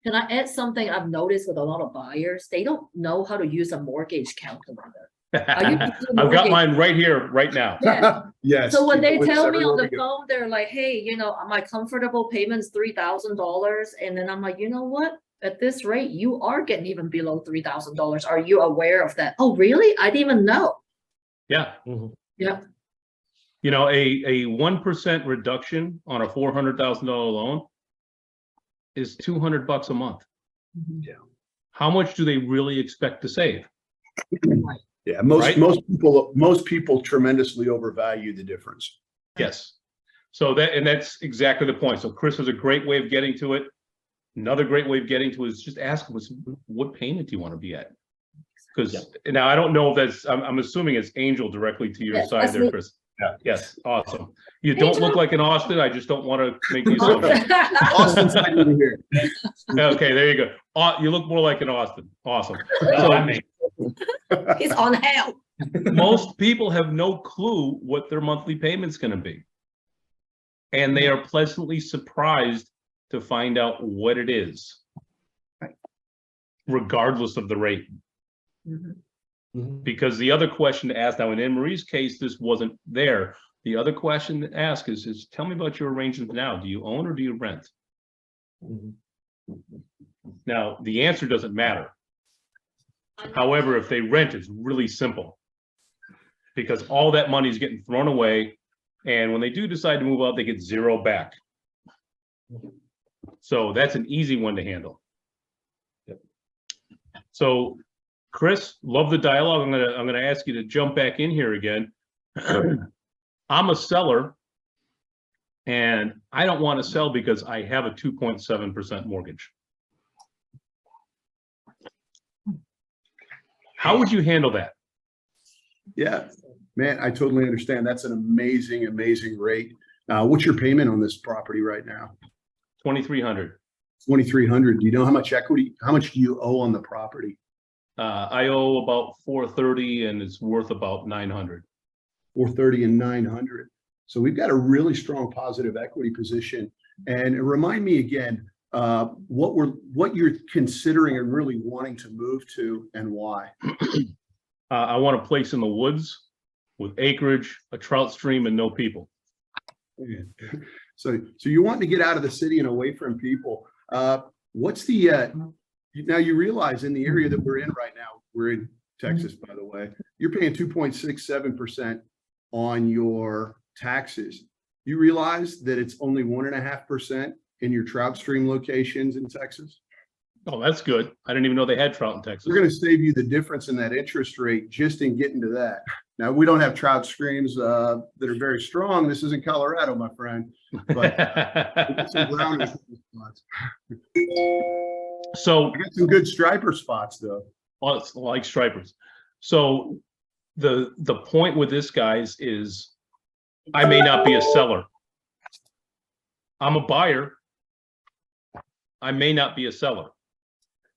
can I add something I've noticed with a lot of buyers? They don't know how to use a mortgage calculator. Are you using I've got mortgage? mine right here, right now. Yeah. Yes. So when they with tell me everywhere on the we go. phone, they're like, hey, my comfortable payment's $3,000. And then I'm like, you know what? At this rate, you are getting even below $3,000. Are you aware of that? Oh, really? I didn't even know. Yeah. Mhm. Yeah. You know, a 1% reduction on a $400,000 loan is $200 a month. Yeah. How much do they really expect to save? Yeah, Right? most people tremendously overvalue the difference. Yes. So that's exactly the point. So Chris has a great way of getting to it. Another great way of getting to it is just ask them, what payment do you want to be at? Because now I don't know if that's, I'm assuming it's Angel directly to your Yes, side that's there, me. Chris. Yeah. Yes. Awesome. You don't look Angel? like an Austin. I just don't want to make the assumption. Austin's side over here. Okay, there you go. You look more like an Austin. Awesome. So He's on hell. most people have no clue what their monthly payment's going to be. And they are pleasantly surprised to find out what it is, regardless of the rate. Mhm. Mhm. Because the other question to ask now, in Anne Marie's case, this wasn't there. The other question to ask is tell me about your arrangements now. Do you own or do you rent? Mhm. Now, the answer doesn't matter. However, if they rent, it's really simple. Because all that money is getting thrown away. And when they do decide to move out, they get zero back. So that's an easy one to handle. So Chris, love the dialogue. I'm gonna ask you to jump back in here again. I'm a seller and I don't want to sell because I have a 2.7% mortgage. How would you handle that? Yeah, man, I totally understand. That's an amazing, amazing rate. What's your payment on this property right now? 2,300. 2,300. Do you know how much equity, how much do you owe on the property? I owe about 430 and it's worth about 900. 430 and 900. So we've got a really strong positive equity position. And remind me again, what you're considering and really wanting to move to and why. I want a place in the woods with acreage, a trout stream, and no people. So you want to get out of the city and away from people. What's the now you realize in the area that we're in right now, we're in Texas, by the way, you're paying 2.67% on your taxes. You realize that it's only 1.5% in your trout stream locations in Texas? Oh, that's good. I didn't even know they had trout in Texas. We're going to save you the difference in that interest rate just in getting to that. Now, we don't have trout streams that are very strong. This isn't Colorado, my friend. But we got some brown spots. So I got some good striper spots, though. well, it's like stripers. So the point with this, guys, is I may not be a seller. I'm a buyer. I may not be a seller.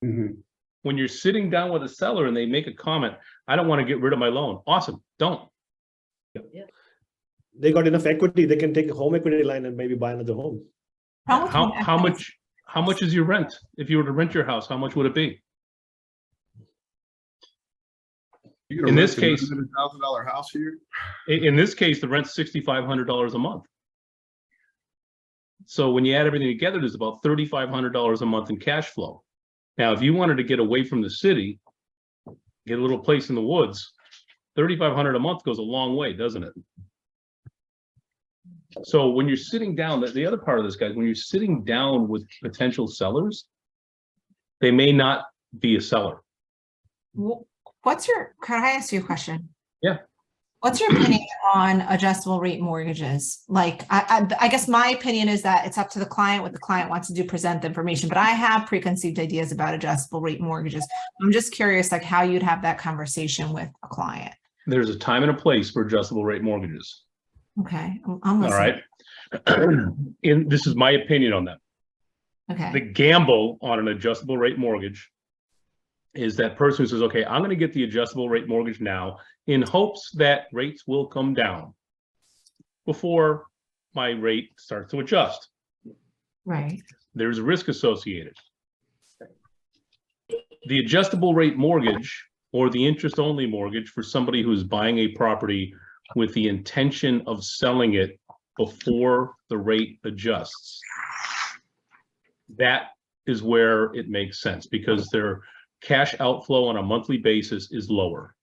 Mhm. When you're sitting down with a seller and they make a comment, I don't want to get rid of my loan. Awesome. Don't. They got enough equity, they can take a home equity line and maybe buy another home. How How much is your rent? If you were to rent your house, how much would it be? In this case- $1,000 house here. In this case, the rent's $6,500 a month. So when you add everything together, there's about $3,500 a month in cash flow. Now, if you wanted to get away from the city, get a little place in the woods, $3,500 a month goes a long way, doesn't it? So when you're sitting down, the other part of this, guys, when you're sitting down with potential sellers, they may not be a seller. Can I ask you a question? Yeah. What's your opinion on adjustable rate mortgages? Like, I guess my opinion is that it's up to the client, what the client wants to do, present the information, but I have preconceived ideas about adjustable rate mortgages. I'm just curious, like how you'd have that conversation with a client. There's a time and a place for adjustable rate mortgages. Okay, I'm All listening. right. This is my opinion on that. The Okay, gamble on an adjustable rate mortgage is that person who says, okay, I'm going to get the adjustable rate mortgage now in hopes that rates will come down before my rate starts to adjust. right. There's a risk associated. The adjustable rate mortgage or the interest only mortgage for somebody who's buying a property with the intention of selling it before the rate adjusts. That is where it makes sense because their cash outflow on a monthly basis is lower.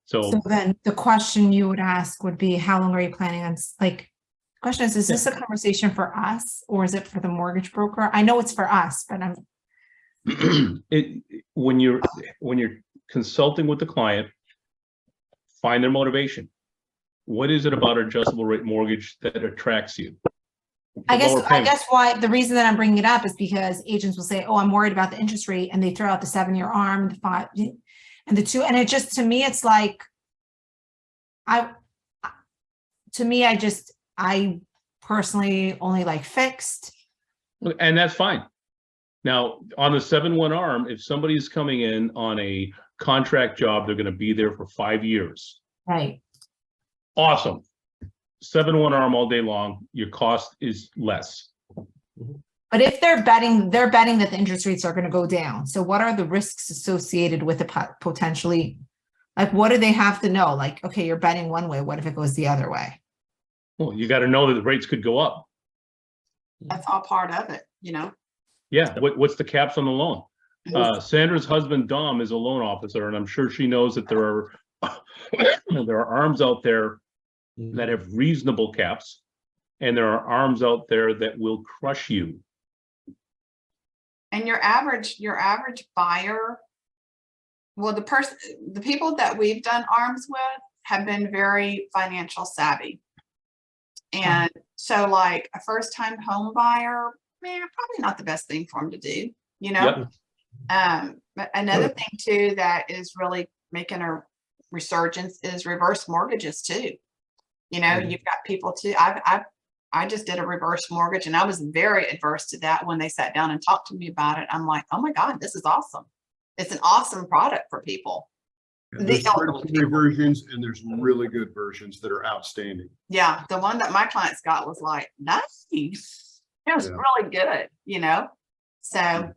So then the question you would ask would be, how long are you planning on, like, question is this a conversation for us or is it for the mortgage broker? I know it's for us, but I'm. When you're consulting with the client, find their motivation. What is it about adjustable rate mortgage that attracts you? I Lower payment. guess why the reason that I'm bringing it up is because agents will say, oh, I'm worried about the interest rate, and they throw out the 7-year ARM, the 5 and the 2, and it just, to me, it's like, I personally only like fixed. And that's fine. Now, on the 7-1 ARM, if somebody's coming in on a contract job, they're going to be there for 5 years. Right. Awesome. 7-1 ARM all day long, your cost is less. But if they're betting that the interest rates are going to go down. So what are the risks associated with it potentially? Like, what do they have to know? Like, okay, you're betting one way. What if it goes the other way? Well, you got to know that the rates could go up. That's all part of it, you know? Yeah. What's the caps on the loan? Sandra's husband, Dom, is a loan officer, and I'm sure she knows that there are arms out there that have reasonable caps, and there are arms out there that will crush you. And your average buyer, well, the people that we've done arms with have been very financial savvy. And so like a first time home buyer, man, probably not the best thing for them to do, you know? Yep. But another thing too, that is really making a resurgence is reverse mortgages too. You know, you've got people too. I just did a reverse mortgage and I was very adverse to that when they sat down and talked to me about it. I'm like, oh my God, this is awesome. It's an awesome product for people. There's predatory versions and there's really good versions that are outstanding. Yeah, the one that my clients got was like, nice. It was really good, you know? So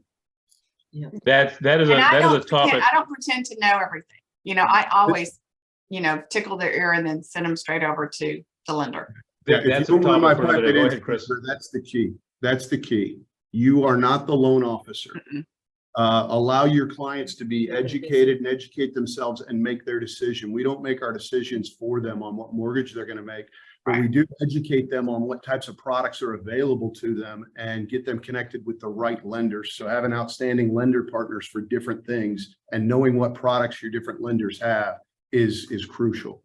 that is a topic. I don't pretend to know everything. You know, I always, you know, tickle their ear and then send them straight over to the lender. Yeah, if That's you a don't want my topic for another private day. Go ahead, answer, Chris. that's the key. That's the key. You are not the loan officer. Allow your clients to be educated and educate themselves and make their decision. We don't make our decisions for them on what mortgage they're going to make, but we do educate them on what types of products are available to them and get them connected with the right lenders. So having outstanding lender partners for different things and knowing what products your different lenders have is crucial.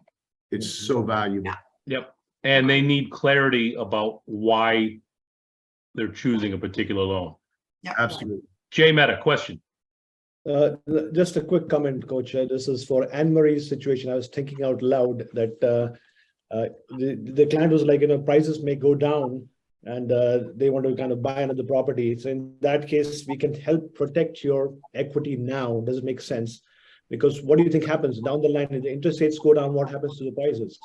It's so valuable. Yep. And they need clarity about why they're choosing a particular loan. Yeah, Absolutely. Jay Mehta, question. Just a quick comment, Coach. This is for Anne Marie's situation. I was thinking out loud that the client was like, prices may go down and they want to kind of buy another property. So in that case, we can help protect your equity now. Does it make sense? Because what do you think happens down the line? If the interest rates go down, what happens to the prices?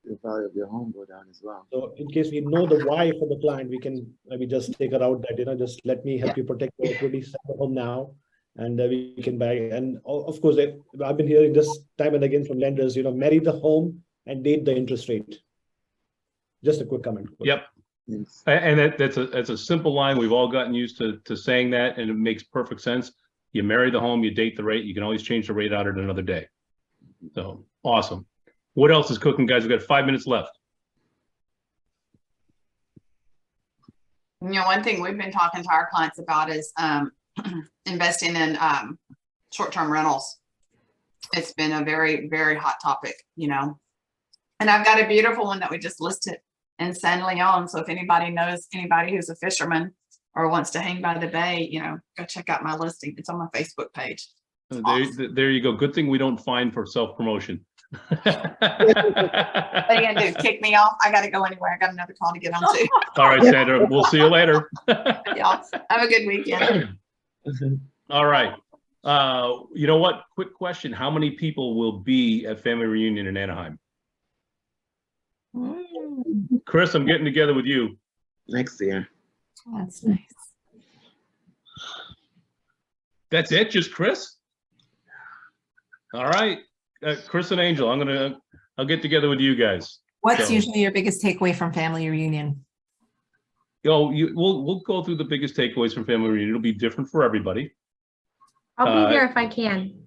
The value of your home go down as well. So in case we know the why for the client, we can maybe just take a route that, just let me help you protect your equity, sell the home now, and we can buy. And of course, I've been hearing this time and again from lenders, marry the home and date the interest rate. Just a quick comment. Yep. Yes. And that's a simple line. We've all gotten used to saying that, and it makes perfect sense. You marry the home, you date the rate. You can always change the rate out at another day. So awesome. What else is cooking, guys? We've got 5 minutes left. One thing we've been talking to our clients about is investing in short-term rentals. It's been a very, very hot topic, and I've got a beautiful one that we just listed in San Leon. So if anybody knows anybody who's a fisherman or wants to hang by the bay, go check out my listing. It's on my Facebook page. There you go. Good thing we don't fine for self-promotion. What are you gonna do? Kick me off? I gotta go anywhere. I got another call to get on to. All right, Sandra, we'll see you later. Y'all have a good weekend. All right. You know what? Quick question. How many people will be at family reunion in Anaheim? Chris, I'm getting together with you. Next year. That's nice. That's it? Just Chris? All right. Chris and Angel, I'll get together with you guys. What's So- usually your biggest takeaway from family reunion? We'll go through the biggest takeaways from family reunion. It'll be different for everybody. I'll be there if I can.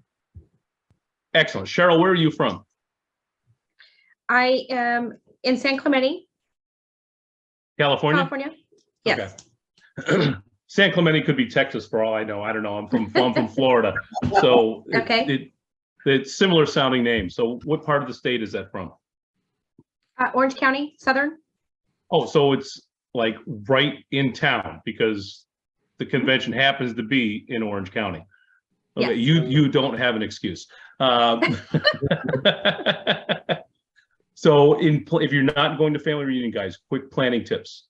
Excellent. Cheryl, where are you from? I am in San Clemente, California? California. Yes. Okay. San Clemente could be Texas for all I know. I don't know. I'm from Florida. So Okay. it's similar sounding name. So what part of the state is that from? Orange County, Southern. Oh, so it's like right in town because the convention happens to be in Orange County. Okay, Yes. you don't have an excuse. So if you're not going to family reunion, guys, quick planning tips.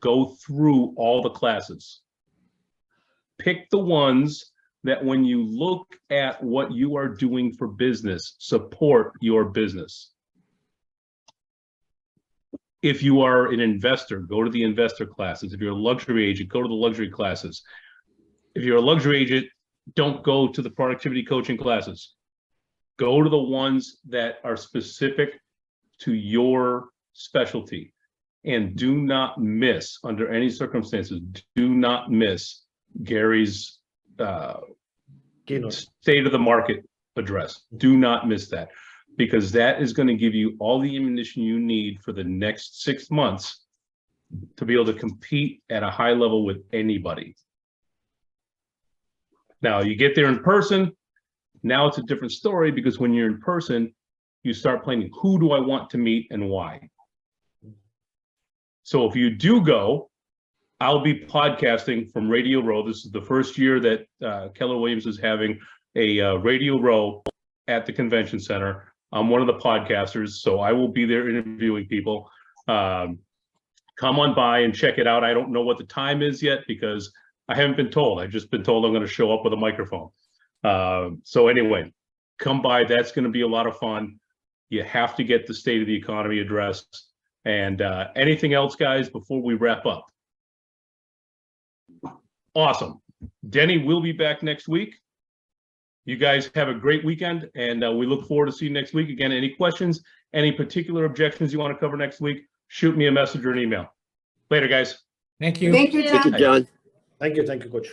Go through all the classes. Pick the ones that when you look at what you are doing for business, support your business. If you are an investor, go to the investor classes. If you're a luxury agent, go to the luxury classes. If you're a luxury agent, don't go to the productivity coaching classes. Go to the ones that are specific to your specialty. And do not miss, under any circumstances, do not miss Gary's Keynote. state of the market address. Do not miss that, because that is going to give you all the ammunition you need for the next 6 months to be able to compete at a high level with anybody. Now you get there in person. Now it's a different story, because when you're in person, you start planning, who do I want to meet and why? So if you do go, I'll be podcasting from Radio Row. This is the first year that Keller Williams is having a Radio Row at the convention center. I'm one of the podcasters, so I will be there interviewing people. Come on by and check it out. I don't know what the time is yet because I haven't been told. I've just been told I'm going to show up with a microphone. So anyway, come by. That's going to be a lot of fun. You have to get the state of the economy addressed. And anything else, guys, before we wrap up? Awesome. Denny will be back next week. You guys have a great weekend, and we look forward to seeing you next week. Again, any questions, any particular objections you want to cover next week, shoot me a message or an email. Later, guys. Thank you. Thank you, John. Thank you, Thank you, Coach.